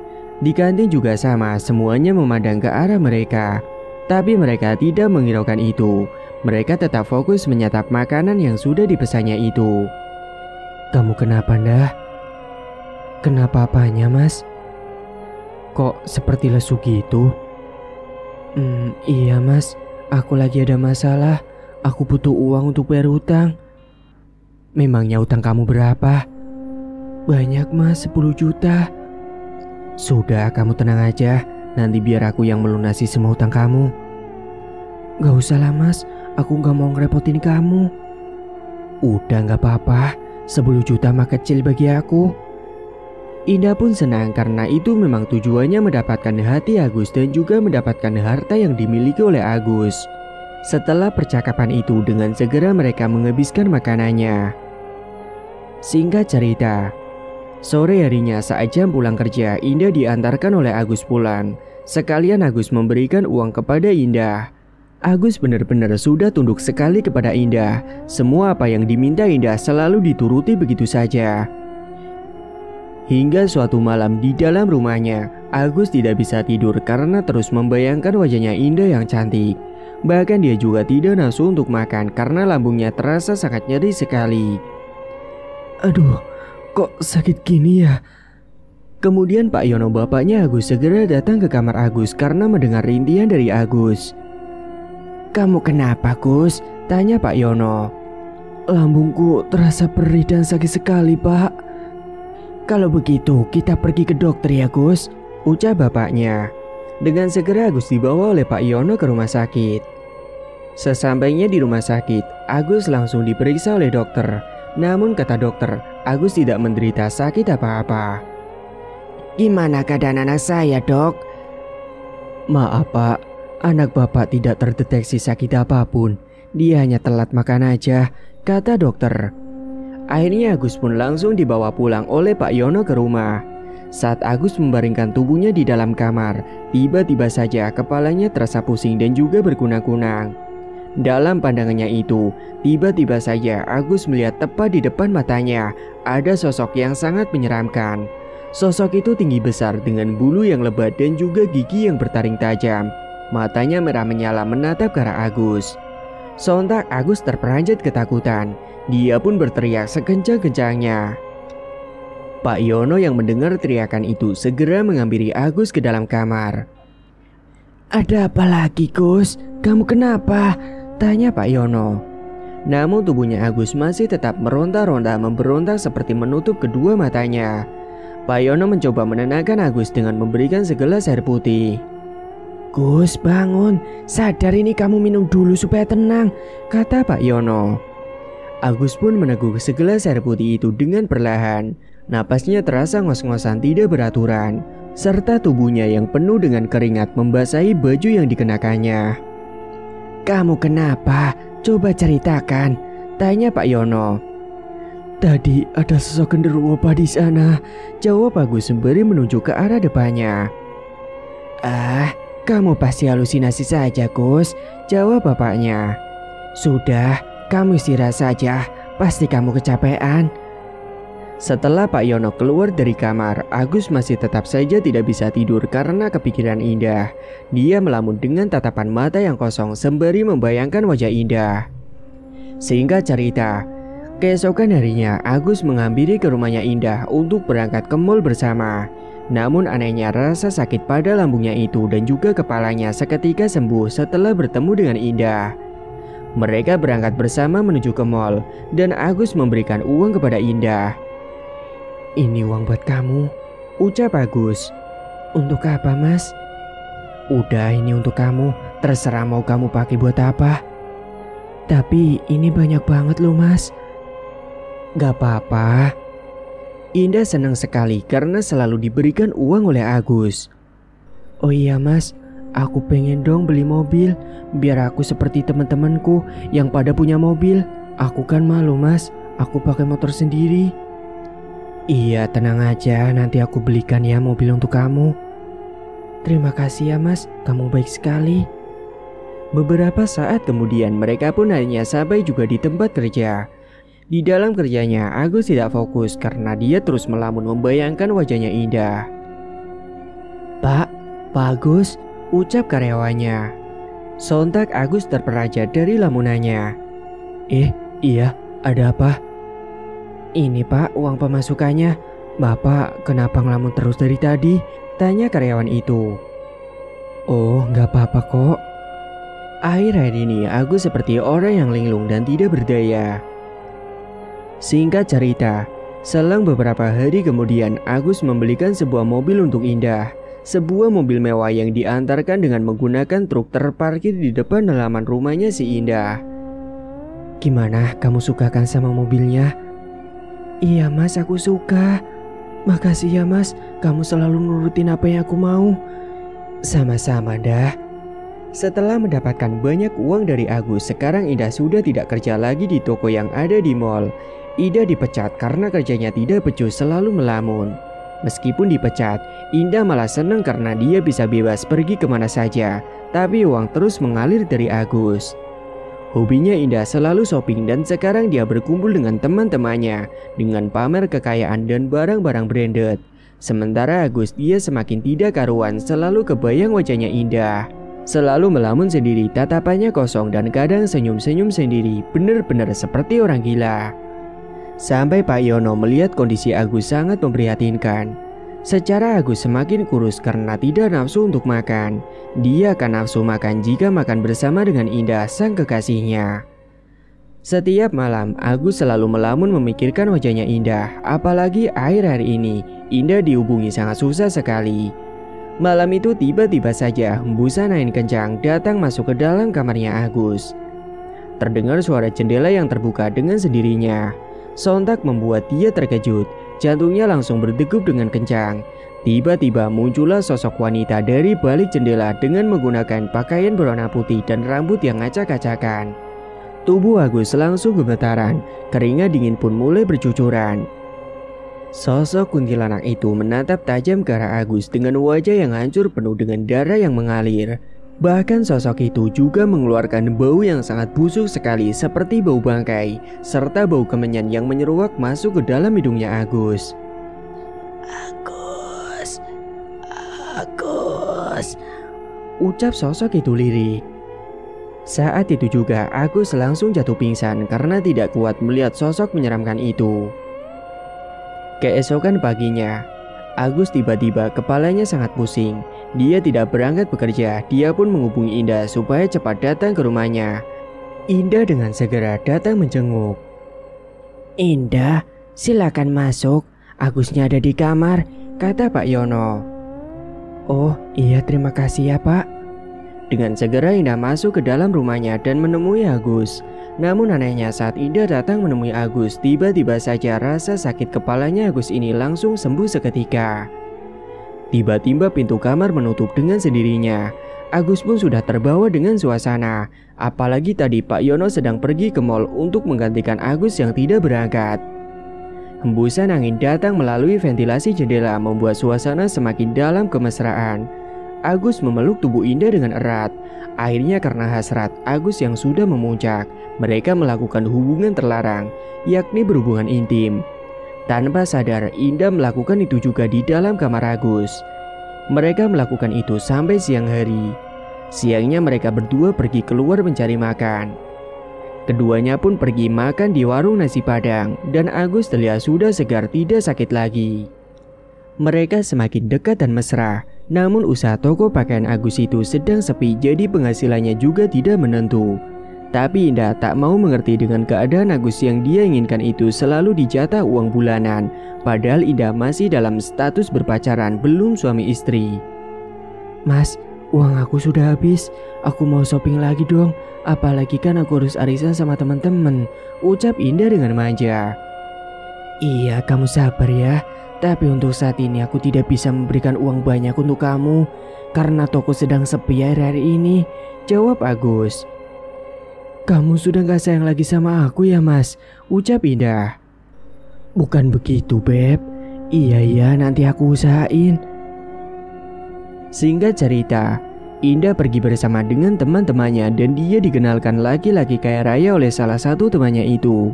Di kantin juga sama, semuanya memandang ke arah mereka. Tapi mereka tidak menghiraukan itu. Mereka tetap fokus menyantap makanan yang sudah dipesannya itu. Kamu kenapa ndah? Kenapa apanya mas? Kok seperti lesu gitu? Iya mas, aku lagi ada masalah. Aku butuh uang untuk bayar hutang. Memangnya hutang kamu berapa? Banyak mas, 10 juta. Sudah, kamu tenang aja. Nanti biar aku yang melunasi semua hutang kamu. Gak usah lah mas, aku gak mau ngerepotin kamu. Udah gak apa-apa, 10 juta mah kecil bagi aku. Indah pun senang karena itu memang tujuannya mendapatkan hati Agus dan juga mendapatkan harta yang dimiliki oleh Agus. Setelah percakapan itu, dengan segera mereka menghabiskan makanannya. Singkat cerita, sore harinya saat jam pulang kerja, Indah diantarkan oleh Agus pulang. Sekalian Agus memberikan uang kepada Indah. Agus benar-benar sudah tunduk sekali kepada Indah. Semua apa yang diminta Indah selalu dituruti begitu saja. Hingga suatu malam di dalam rumahnya, Agus tidak bisa tidur karena terus membayangkan wajahnya Indah yang cantik. Bahkan dia juga tidak nafsu untuk makan karena lambungnya terasa sangat nyeri sekali. Aduh, kok sakit gini ya? Kemudian Pak Yono, bapaknya Agus, segera datang ke kamar Agus karena mendengar rintihan dari Agus. Kamu kenapa Gus? Tanya Pak Yono. Lambungku terasa perih dan sakit sekali Pak. Kalau begitu kita pergi ke dokter ya Gus, ucap bapaknya. Dengan segera Agus dibawa oleh Pak Yono ke rumah sakit. Sesampainya di rumah sakit, Agus langsung diperiksa oleh dokter. Namun kata dokter, Agus tidak menderita sakit apa-apa. Gimana keadaan anak saya dok? Maaf Pak, anak bapak tidak terdeteksi sakit apapun. Dia hanya telat makan aja, kata dokter. Akhirnya Agus pun langsung dibawa pulang oleh Pak Yono ke rumah. Saat Agus membaringkan tubuhnya di dalam kamar, tiba-tiba saja kepalanya terasa pusing dan juga berkunang-kunang. Dalam pandangannya itu, tiba-tiba saja Agus melihat tepat di depan matanya ada sosok yang sangat menyeramkan. Sosok itu tinggi besar dengan bulu yang lebat dan juga gigi yang bertaring tajam. Matanya merah menyala menatap ke arah Agus. Sontak Agus terperanjat ketakutan. Dia pun berteriak sekencang-kencangnya. Pak Yono yang mendengar teriakan itu segera menghampiri Agus ke dalam kamar. Ada apa lagi Gus? Kamu kenapa? Tanya Pak Yono. Namun tubuhnya Agus masih tetap meronta-ronta memberontak seperti menutup kedua matanya. Pak Yono mencoba menenangkan Agus dengan memberikan segelas air putih. Gus bangun, sadar ini kamu minum dulu supaya tenang, kata Pak Yono. Agus pun meneguk segelas air putih itu dengan perlahan. Napasnya terasa ngos-ngosan tidak beraturan, serta tubuhnya yang penuh dengan keringat membasahi baju yang dikenakannya. Kamu kenapa? Coba ceritakan, tanya Pak Yono. Tadi ada sosok genderuwo di sana, jawab Agus sembari menunjuk ke arah depannya. Kamu pasti halusinasi saja Gus, jawab bapaknya. Sudah, kamu istirahat saja, pasti kamu kecapean. Setelah Pak Yono keluar dari kamar, Agus masih tetap saja tidak bisa tidur karena kepikiran Indah. Dia melamun dengan tatapan mata yang kosong sembari membayangkan wajah Indah. Singkat cerita, keesokan harinya Agus menghampiri ke rumahnya Indah untuk berangkat ke mal bersama. Namun anehnya rasa sakit pada lambungnya itu dan juga kepalanya seketika sembuh setelah bertemu dengan Indah. Mereka berangkat bersama menuju ke mal dan Agus memberikan uang kepada Indah. Ini uang buat kamu, ucap Agus. Untuk apa mas? Udah, ini untuk kamu, terserah mau kamu pakai buat apa. Tapi ini banyak banget loh mas. Gak apa-apa. Indah senang sekali karena selalu diberikan uang oleh Agus. Oh iya mas, aku pengen dong beli mobil, biar aku seperti teman-temanku yang pada punya mobil. Aku kan malu mas, aku pakai motor sendiri. Iya tenang aja, nanti aku belikan ya mobil untuk kamu. Terima kasih ya mas, kamu baik sekali. Beberapa saat kemudian mereka pun akhirnya sampai juga di tempat kerja. Di dalam kerjanya Agus tidak fokus karena dia terus melamun membayangkan wajahnya Indah. Pak Agus, ucap karyawannya. Sontak Agus terperaja dari lamunannya. Iya, ada apa? Ini pak uang pemasukannya. Bapak kenapa ngelamun terus dari tadi? Tanya karyawan itu. Oh gak apa-apa kok. Akhir-akhir ini Agus seperti orang yang linglung dan tidak berdaya. Singkat cerita, selang beberapa hari kemudian Agus membelikan sebuah mobil untuk Indah. Sebuah mobil mewah yang diantarkan dengan menggunakan truk terparkir di depan halaman rumahnya si Indah. Gimana, kamu suka kan sama mobilnya? Iya mas, aku suka. Makasih ya mas, kamu selalu nurutin apa yang aku mau. Sama-sama dah. Setelah mendapatkan banyak uang dari Agus, sekarang Indah sudah tidak kerja lagi di toko yang ada di mall. Indah dipecat karena kerjanya tidak becus, selalu melamun. Meskipun dipecat, Indah malah senang karena dia bisa bebas pergi kemana saja. Tapi uang terus mengalir dari Agus. Hobinya Indah selalu shopping dan sekarang dia berkumpul dengan teman-temannya dengan pamer kekayaan dan barang-barang branded. Sementara Agus dia semakin tidak karuan, selalu kebayang wajahnya Indah. Selalu melamun sendiri, tatapannya kosong dan kadang senyum-senyum sendiri, benar-benar seperti orang gila. Sampai Pak Yono melihat kondisi Agus sangat memprihatinkan. Secara Agus semakin kurus karena tidak nafsu untuk makan. Dia akan nafsu makan jika makan bersama dengan Indah, sang kekasihnya. Setiap malam Agus selalu melamun memikirkan wajahnya Indah. Apalagi akhir-akhir ini Indah dihubungi sangat susah sekali. Malam itu tiba-tiba saja hembusan angin kencang datang masuk ke dalam kamarnya Agus. Terdengar suara jendela yang terbuka dengan sendirinya. Sontak membuat dia terkejut. Jantungnya langsung berdegup dengan kencang. Tiba-tiba muncullah sosok wanita dari balik jendela dengan menggunakan pakaian berwarna putih dan rambut yang acak-acakan. Tubuh Agus langsung gemetaran, keringat dingin pun mulai bercucuran. Sosok kuntilanak itu menatap tajam ke arah Agus dengan wajah yang hancur penuh dengan darah yang mengalir. Bahkan sosok itu juga mengeluarkan bau yang sangat busuk sekali seperti bau bangkai, serta bau kemenyan yang menyeruak masuk ke dalam hidungnya Agus. Agus, ucap sosok itu lirik. Saat itu juga Agus langsung jatuh pingsan karena tidak kuat melihat sosok menyeramkan itu. Keesokan paginya, Agus tiba-tiba kepalanya sangat pusing. Dia tidak berangkat bekerja, dia pun menghubungi Indah supaya cepat datang ke rumahnya. Indah dengan segera datang menjenguk. Indah, silakan masuk. Agusnya ada di kamar, kata Pak Yono. Oh iya, terima kasih ya Pak. Dengan segera Indah masuk ke dalam rumahnya dan menemui Agus. Namun anehnya saat Indah datang menemui Agus, tiba-tiba saja rasa sakit kepalanya Agus ini langsung sembuh seketika. Tiba-tiba pintu kamar menutup dengan sendirinya. Agus pun sudah terbawa dengan suasana. Apalagi tadi Pak Yono sedang pergi ke mall untuk menggantikan Agus yang tidak berangkat. Hembusan angin datang melalui ventilasi jendela membuat suasana semakin dalam kemesraan. Agus memeluk tubuh Indah dengan erat. Akhirnya karena hasrat Agus yang sudah memuncak, mereka melakukan hubungan terlarang, yakni berhubungan intim. Tanpa sadar, Indah melakukan itu juga di dalam kamar Agus. Mereka melakukan itu sampai siang hari. Siangnya mereka berdua pergi keluar mencari makan. Keduanya pun pergi makan di warung nasi Padang dan Agus terlihat sudah segar, tidak sakit lagi. Mereka semakin dekat dan mesra. Namun usaha toko pakaian Agus itu sedang sepi, jadi penghasilannya juga tidak menentu. Tapi Indah tak mau mengerti dengan keadaan Agus yang dia inginkan itu selalu dijatah uang bulanan. Padahal Indah masih dalam status berpacaran, belum suami istri. Mas, uang aku sudah habis. Aku mau shopping lagi dong. Apalagi kan aku harus arisan sama teman-teman, ucap Indah dengan manja. Iya, kamu sabar ya. Tapi untuk saat ini aku tidak bisa memberikan uang banyak untuk kamu karena toko sedang sepi hari ini, jawab Agus. Kamu sudah gak sayang lagi sama aku ya mas, ucap Indah. Bukan begitu Beb. Iya nanti aku usahain. Singkat cerita, Indah pergi bersama dengan teman-temannya dan dia dikenalkan laki-laki kaya raya oleh salah satu temannya itu.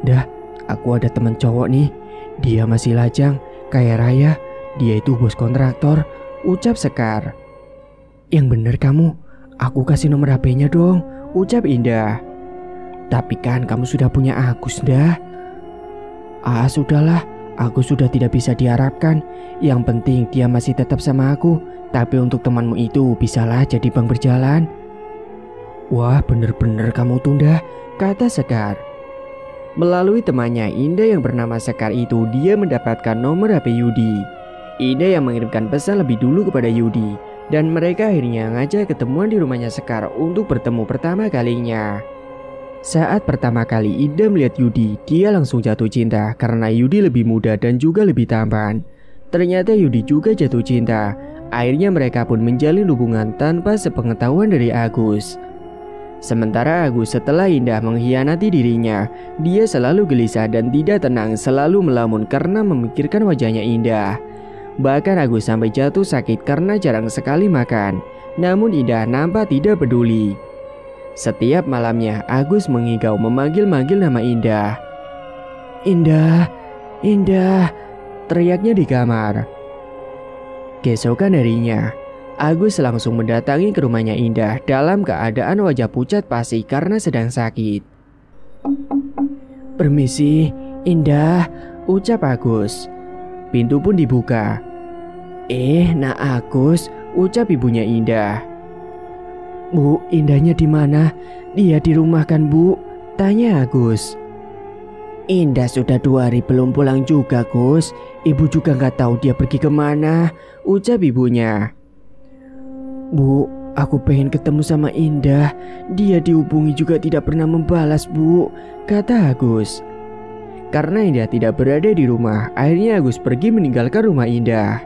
Dah, aku ada teman cowok nih. Dia masih lajang, kaya raya. Dia itu bos kontraktor, ucap Sekar. Yang bener kamu, aku kasih nomor HP-nya dong, ucap Indah. Tapi kan kamu sudah punya Agus dah. Ah sudahlah, aku sudah tidak bisa diharapkan. Yang penting dia masih tetap sama aku. Tapi untuk temanmu itu bisalah jadi bang berjalan. Wah bener-bener kamu tunda, kata Sekar. Melalui temannya Indah yang bernama Sekar itu, dia mendapatkan nomor HP Yudi. Indah yang mengirimkan pesan lebih dulu kepada Yudi, dan mereka akhirnya ngajak ketemuan di rumahnya Sekar untuk bertemu pertama kalinya. Saat pertama kali Indah melihat Yudi, dia langsung jatuh cinta karena Yudi lebih muda dan juga lebih tampan. Ternyata Yudi juga jatuh cinta. Akhirnya mereka pun menjalin hubungan tanpa sepengetahuan dari Agus. Sementara Agus setelah Indah mengkhianati dirinya, dia selalu gelisah dan tidak tenang, selalu melamun karena memikirkan wajahnya Indah. Bahkan Agus sampai jatuh sakit karena jarang sekali makan. Namun Indah nampak tidak peduli. Setiap malamnya Agus mengigau memanggil-manggil nama Indah. Indah, Indah, teriaknya di kamar. Keesokan harinya, Agus langsung mendatangi ke rumahnya Indah dalam keadaan wajah pucat pasi karena sedang sakit. Permisi, Indah, ucap Agus. Pintu pun dibuka. Nak Agus, ucap ibunya Indah. Bu, Indahnya di mana? Dia di rumah kan Bu? Tanya Agus. Indah sudah 2 hari belum pulang juga Gus. Ibu juga gak tahu dia pergi kemana, ucap ibunya. Bu, aku pengen ketemu sama Indah. Dia dihubungi juga tidak pernah membalas Bu, kata Agus. Karena Indah tidak berada di rumah, akhirnya Agus pergi meninggalkan rumah Indah.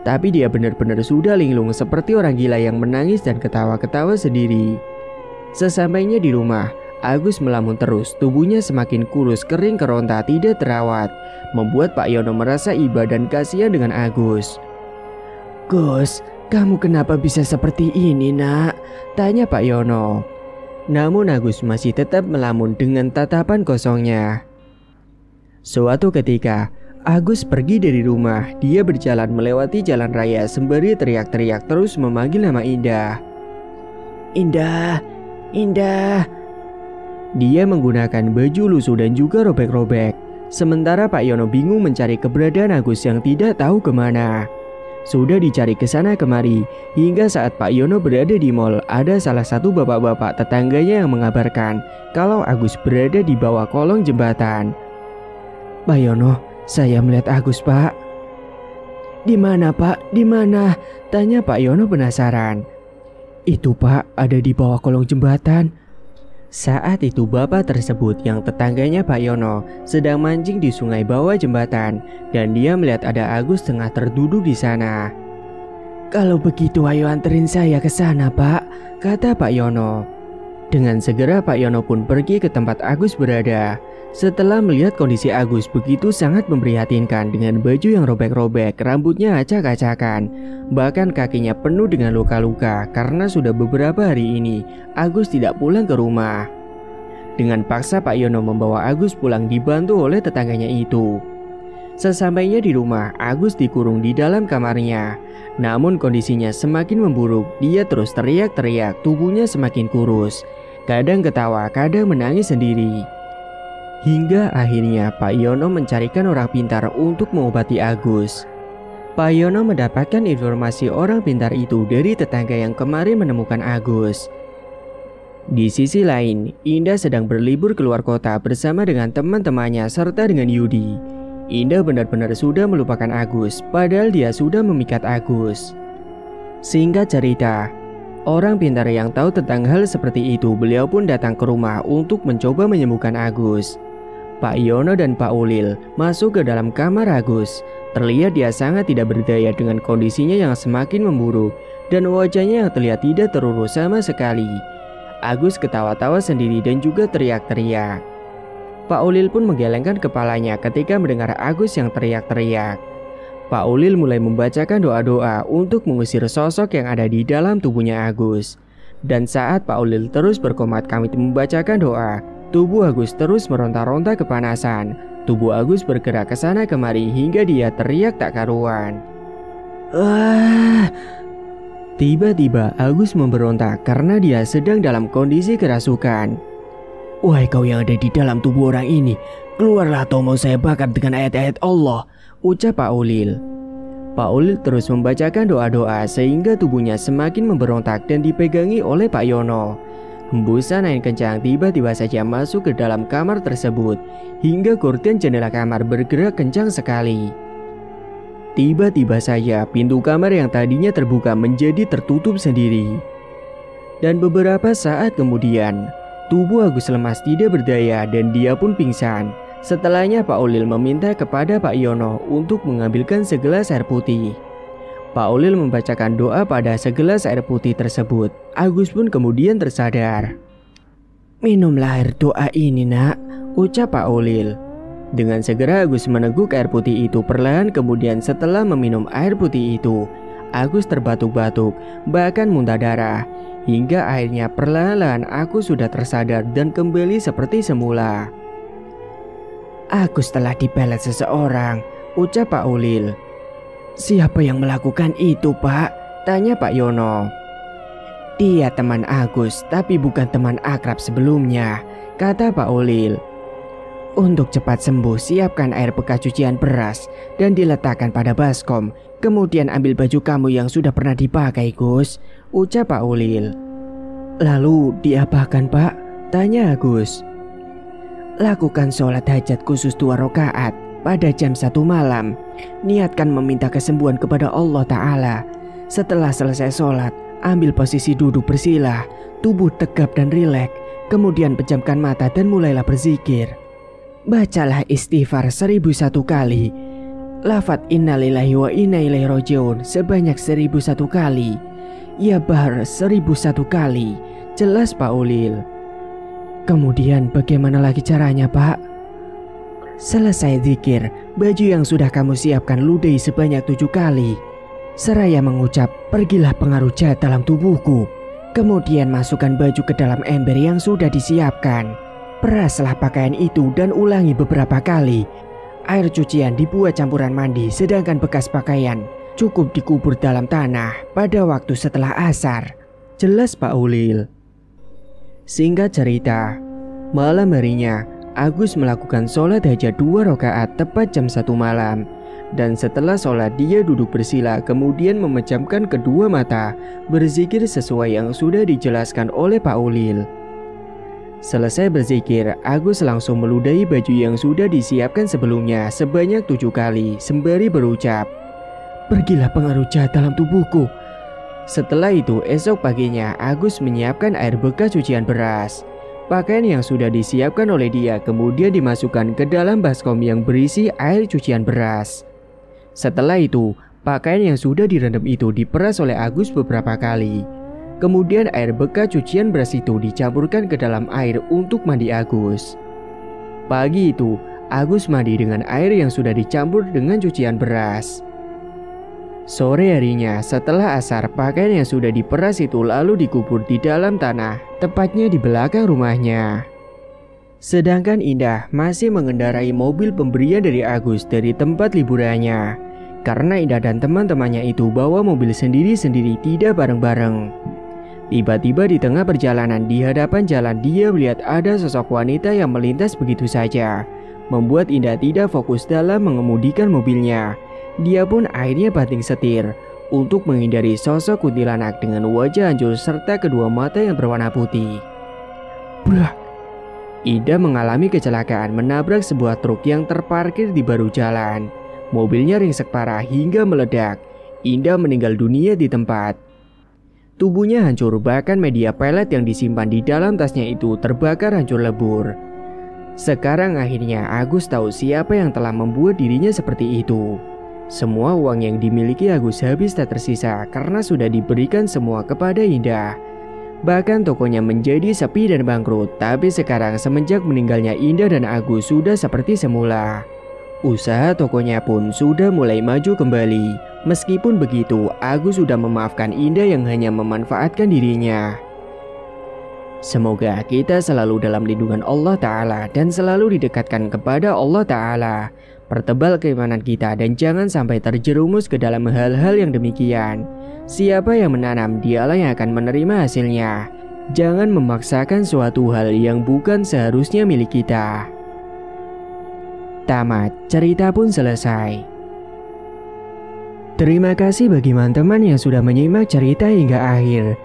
Tapi dia benar-benar sudah linglung seperti orang gila yang menangis dan ketawa-ketawa sendiri. Sesampainya di rumah, Agus melamun terus, tubuhnya semakin kurus, kering, keronta, tidak terawat, membuat Pak Yono merasa iba dan kasihan dengan Agus. Gus, kamu kenapa bisa seperti ini nak? Tanya Pak Yono. Namun Agus masih tetap melamun dengan tatapan kosongnya. Suatu ketika, Agus pergi dari rumah. Dia berjalan melewati jalan raya sembari teriak-teriak terus memanggil nama Indah. Indah, Indah. Dia menggunakan baju lusuh dan juga robek-robek. Sementara Pak Yono bingung mencari keberadaan Agus yang tidak tahu kemana. Sudah dicari ke sana kemari, hingga saat Pak Yono berada di mal, ada salah satu bapak-bapak tetangganya yang mengabarkan kalau Agus berada di bawah kolong jembatan. Pak Yono, saya melihat Agus Pak. Di mana Pak? Di mana? Tanya Pak Yono penasaran. Itu Pak, ada di bawah kolong jembatan. Saat itu bapak tersebut yang tetangganya Pak Yono sedang mancing di sungai bawah jembatan dan dia melihat ada Agus tengah terduduk di sana. Kalau begitu ayo anterin saya ke sana Pak, kata Pak Yono. Dengan segera Pak Yono pun pergi ke tempat Agus berada. Setelah melihat kondisi Agus begitu sangat memprihatinkan dengan baju yang robek-robek, rambutnya acak-acakan, bahkan kakinya penuh dengan luka-luka karena sudah beberapa hari ini Agus tidak pulang ke rumah. Dengan paksa Pak Yono membawa Agus pulang dibantu oleh tetangganya itu. Sesampainya di rumah, Agus dikurung di dalam kamarnya. Namun kondisinya semakin memburuk, dia terus teriak-teriak, tubuhnya semakin kurus. Kadang ketawa, kadang menangis sendiri. Hingga akhirnya Pak Yono mencarikan orang pintar untuk mengobati Agus. Pak Yono mendapatkan informasi orang pintar itu dari tetangga yang kemarin menemukan Agus. Di sisi lain, Indah sedang berlibur keluar kota bersama dengan teman-temannya serta dengan Yudi. Indah benar-benar sudah melupakan Agus, padahal dia sudah memikat Agus. Singkat cerita, orang pintar yang tahu tentang hal seperti itu, beliau pun datang ke rumah untuk mencoba menyembuhkan Agus. Pak Yono dan Pak Ulil masuk ke dalam kamar Agus. Terlihat dia sangat tidak berdaya dengan kondisinya yang semakin memburuk dan wajahnya yang terlihat tidak terurus sama sekali. Agus ketawa-tawa sendiri dan juga teriak-teriak. Pak Ulil pun menggelengkan kepalanya ketika mendengar Agus yang teriak-teriak. Pak Ulil mulai membacakan doa-doa untuk mengusir sosok yang ada di dalam tubuhnya Agus. Dan saat Pak Ulil terus berkomat-kamit membacakan doa, tubuh Agus terus meronta-ronta kepanasan. Tubuh Agus bergerak ke sana kemari hingga dia teriak tak karuan. Tiba-tiba Agus memberontak karena dia sedang dalam kondisi kerasukan. Wahai kau yang ada di dalam tubuh orang ini, keluarlah atau mau saya bakar dengan ayat-ayat Allah, ucap Pak Ulil. Pak Ulil terus membacakan doa-doa sehingga tubuhnya semakin memberontak dan dipegangi oleh Pak Yono. Hembusan angin kencang tiba-tiba saja masuk ke dalam kamar tersebut hingga gorden jendela kamar bergerak kencang sekali. Tiba-tiba saja pintu kamar yang tadinya terbuka menjadi tertutup sendiri. Dan beberapa saat kemudian, tubuh Agus lemas tidak berdaya dan dia pun pingsan. Setelahnya Pak Ulil meminta kepada Pak Yono untuk mengambilkan segelas air putih. Pak Ulil membacakan doa pada segelas air putih tersebut. Agus pun kemudian tersadar. Minumlah air doa ini nak, ucap Pak Ulil. Dengan segera Agus meneguk air putih itu perlahan, kemudian setelah meminum air putih itu, Agus terbatuk-batuk, bahkan muntah darah. Hingga akhirnya perlahan-lahan Agus sudah tersadar dan kembali seperti semula. Agus telah dipelet seseorang, ucap Pak Ulil. Siapa yang melakukan itu, Pak? Tanya Pak Yono. Dia teman Agus, tapi bukan teman akrab sebelumnya, kata Pak Ulil. Untuk cepat sembuh, siapkan air bekas cucian beras dan diletakkan pada baskom. Kemudian ambil baju kamu yang sudah pernah dipakai, Gus, ucap Pak Ulil. Lalu diapakan, Pak? Tanya Agus. Lakukan sholat hajat khusus 2 rakaat pada jam 1 malam. Niatkan meminta kesembuhan kepada Allah Ta'ala. Setelah selesai sholat, ambil posisi duduk bersila, tubuh tegap dan rileks. Kemudian pejamkan mata dan mulailah berzikir. Bacalah istighfar 1001 kali. Lafaz innalillahi wa inna ilaihi rajiun sebanyak 1001 kali. Ya Bahar 1001 kali. Jelas Pak Ulil. Kemudian bagaimana lagi caranya, Pak? Selesai zikir, baju yang sudah kamu siapkan ludahi sebanyak 7 kali. Seraya mengucap, pergilah pengaruh jahat dalam tubuhku. Kemudian masukkan baju ke dalam ember yang sudah disiapkan. Peraslah pakaian itu dan ulangi beberapa kali. Air cucian dibuat campuran mandi, sedangkan bekas pakaian cukup dikubur dalam tanah pada waktu setelah asar. Jelas Pak Ulil. Singkat cerita, malam harinya Agus melakukan sholat hajat 2 rakaat tepat jam 1 malam. Dan setelah sholat dia duduk bersila, kemudian memejamkan kedua mata, berzikir sesuai yang sudah dijelaskan oleh Pak Ulil. Selesai berzikir, Agus langsung meludahi baju yang sudah disiapkan sebelumnya sebanyak 7 kali sembari berucap, pergilah pengaruh jahat dalam tubuhku. Setelah itu esok paginya Agus menyiapkan air bekas cucian beras. Pakaian yang sudah disiapkan oleh dia kemudian dimasukkan ke dalam baskom yang berisi air cucian beras. Setelah itu, pakaian yang sudah direndam itu diperas oleh Agus beberapa kali. Kemudian air bekas cucian beras itu dicampurkan ke dalam air untuk mandi Agus. Pagi itu, Agus mandi dengan air yang sudah dicampur dengan cucian beras. Sore harinya, setelah asar, pakaian yang sudah diperas itu lalu dikubur di dalam tanah, tepatnya di belakang rumahnya. Sedangkan Indah masih mengendarai mobil pemberian dari Agus dari tempat liburannya. Karena Indah dan teman-temannya itu bawa mobil sendiri-sendiri, tidak bareng-bareng. Tiba-tiba di tengah perjalanan di hadapan jalan dia melihat ada sosok wanita yang melintas begitu saja, membuat Indah tidak fokus dalam mengemudikan mobilnya. Dia pun akhirnya banting setir untuk menghindari sosok kuntilanak dengan wajah hancur serta kedua mata yang berwarna putih. Blah! Indah mengalami kecelakaan menabrak sebuah truk yang terparkir di bahu jalan. Mobilnya ringsek parah hingga meledak. Indah meninggal dunia di tempat. Tubuhnya hancur, bahkan media pelet yang disimpan di dalam tasnya itu terbakar hancur lebur. Sekarang akhirnya Agus tahu siapa yang telah membuat dirinya seperti itu. Semua uang yang dimiliki Agus habis tak tersisa karena sudah diberikan semua kepada Indah. Bahkan tokonya menjadi sepi dan bangkrut. Tapi sekarang semenjak meninggalnya Indah dan Agus sudah seperti semula. Usaha tokonya pun sudah mulai maju kembali. Meskipun begitu, Agus sudah memaafkan Indah yang hanya memanfaatkan dirinya. Semoga kita selalu dalam lindungan Allah Ta'ala dan selalu didekatkan kepada Allah Ta'ala. Pertebal keimanan kita dan jangan sampai terjerumus ke dalam hal-hal yang demikian. Siapa yang menanam, dialah yang akan menerima hasilnya. Jangan memaksakan suatu hal yang bukan seharusnya milik kita. Tamat, cerita pun selesai. Terima kasih bagi teman-teman yang sudah menyimak cerita hingga akhir.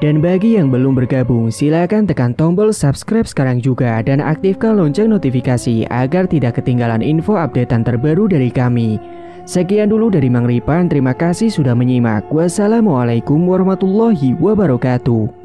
Dan bagi yang belum bergabung, silakan tekan tombol subscribe sekarang juga dan aktifkan lonceng notifikasi agar tidak ketinggalan info updatean terbaru dari kami. Sekian dulu dari Mang Ripan, terima kasih sudah menyimak. Wassalamualaikum warahmatullahi wabarakatuh.